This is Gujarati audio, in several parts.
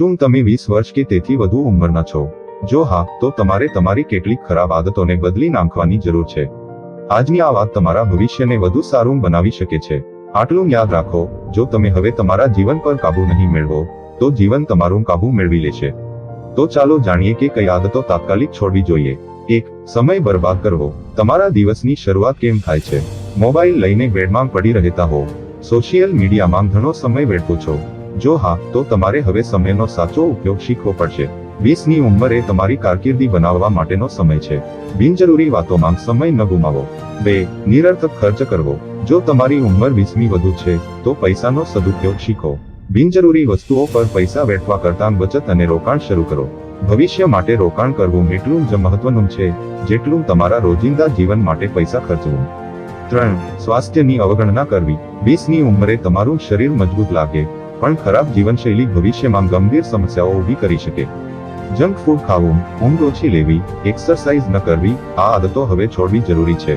શું તમે 20 વર્ષ કે તેથી વધુ ઉંમરના છો? જો હા, તો તમારે તમારી કેટલીક ખરાબ આદતોને બદલી નાખવાની જરૂર છે. આજની આ વાત તમારા ભવિષ્યને વધુ સારું બનાવી શકે છે. આટલું યાદ રાખો, જો તમે હવે તમારા જીવન પર કાબુ નહીં મેળવો, તો જીવન તમારું કાબુ મેળવી લેશે. તો ચાલો જાણીએ કે કઈ આદતો તાત્કાલિક છોડવી જોઈએ. 1. સમય બરબાદ કરવો. તમારા દિવસની શરૂઆત કેમ થાય છે? મોબાઈલ લઈને બેડમાં પડી રહેતા હો, સોશિયલ મીડિયામાં ઘણો સમય વેડફો છો. જો હા, તો તમારે હવે સમયનો સાચો ઉપયોગ શીખવો પડશે. 20ની ઉંમર એ તમારી કારકિર્દી બનાવવા માટેનો સમય છે. બિનજરૂરી વાતોમાં સમય ન ગુમાવો. 2. નિરર્થક ખર્ચ કરવો. જો તમારી ઉંમર 20ની વધુ છે, તો પૈસાનો સદુપયોગ શીખો. બિનજરૂરી વસ્તુઓ પર પૈસા વેડફવા કરતાં બચત અને રોકાણ શરૂ કરો. ભવિષ્ય માટે રોકાણ કરવું એટલું જ મહત્વનું છે, જેટલું તમારા રોજિંદા જીવન માટે પૈસા ખર્ચવું. 3. સ્વાસ્થ્યની અવગણના કરવી. 20ની ઉંમરે તમારું શરીર મજબૂત લાગે, પણ ખરાબ જીવનશૈલી ભવિષ્યમાં ગંભીર સમસ્યાઓ ઊભી કરી શકે. જંક ફૂડ ખાવું, ઊંઘ ઓછી લેવી, એક્સરસાઇઝ ન કરવી, આ આદતો હવે છોડવી જરૂરી છે.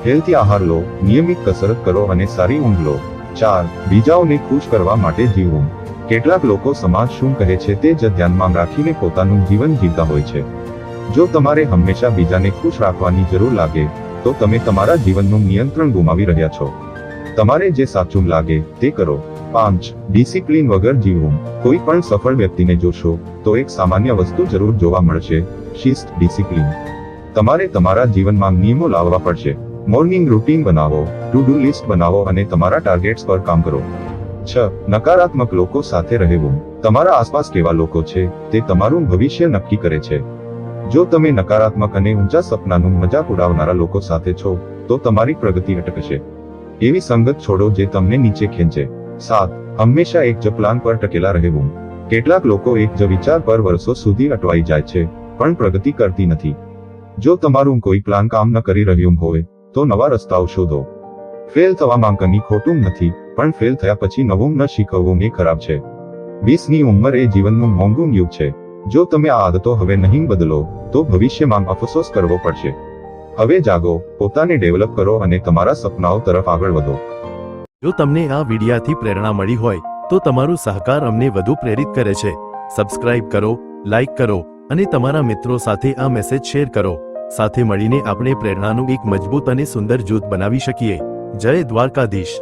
હેલ્થી આહાર લો, નિયમિત કસરત કરો અને સારી ઊંઘ લો. 4. બીજાઓને ખુશ કરવા માટે જીવવું. કેટલાક લોકો સમાજ શું કહે છે તે જ ધ્યાનમાં રાખીને પોતાનું જીવન જીવતા હોય છે. જો તમારે હંમેશા બીજાને ખુશ રાખવાની જરૂર લાગે, તો તમે તમારા જીવનનું નિયંત્રણ ગુમાવી રહ્યા છો. તમારે જે સાચું લાગે તે કરો. 5. ડિસિપ્લિન વગર જીવવું. કોઈ પણ સફળ વ્યક્તિને જોશો, તો એક સામાન્ય વસ્તુ જરૂર જોવા મળશે: શિસ્ત, ડિસિપ્લિન. તમારે તમારા જીવનમાં નિયમો લાવવા પડશે. મોર્નિંગ રૂટીન બનાવો, ટુ ડુ લિસ્ટ બનાવો અને તમારા ટાર્ગેટ્સ પર કામ કરો. 6. નકારાત્મક લોકો સાથે રહેવું. તમારા આસપાસ કેવા લોકો છે, તે તમારું ભવિષ્ય નક્કી કરે છે. જો તમે નકારાત્મક અને ઊંચા સપનાનું મજાક ઉડાવનારા લોકો સાથે છો, તો તમારી પ્રગતિ અટકશે. એવી સંગત છોડો જે તમને નીચે ખેંચે. 7. હંમેશા એક જ પ્લાન પર ટકેલા રહેવું. કેટલાક લોકો એક જ વિચાર પર વર્ષો સુધી અટવાઈ જાય છે, પણ પ્રગતિ કરતી નથી. જો તમારું કોઈ પ્લાન કામ ન કરી રહ્યું હોય, તો નવા રસ્તાઓ શોધો. ફેલ થવામાં કંઈ ખોટું નથી, પણ ફેલ થયા પછી નવું ન શીખવવું એ ખરાબ છે. 20ની ઉંમર એ જીવનનું મોંઘું યુગ છે. જો તમે આ આદતો હવે નહીં બદલો, તો ભવિષ્યમાં અફસોસ કરવો પડશે. હવે જાગો, પોતાને ડેવલપ કરો અને તમારા સપનાઓ તરફ આગળ વધો. જો તમને આ વિડિયાથી પ્રેરણા મળી હોય, તો તમારું સહકાર અમને વધુ પ્રેરિત કરે છે. સબસ્ક્રાઇબ કરો, લાઇક કરો અને તમારા મિત્રો સાથે આ મેસેજ શેર કરો. સાથે મળીને આપણે પ્રેરણાનું એક મજબૂત અને સુંદર જૂથ બનાવી શકીએ. જય દ્વારકાધીશ.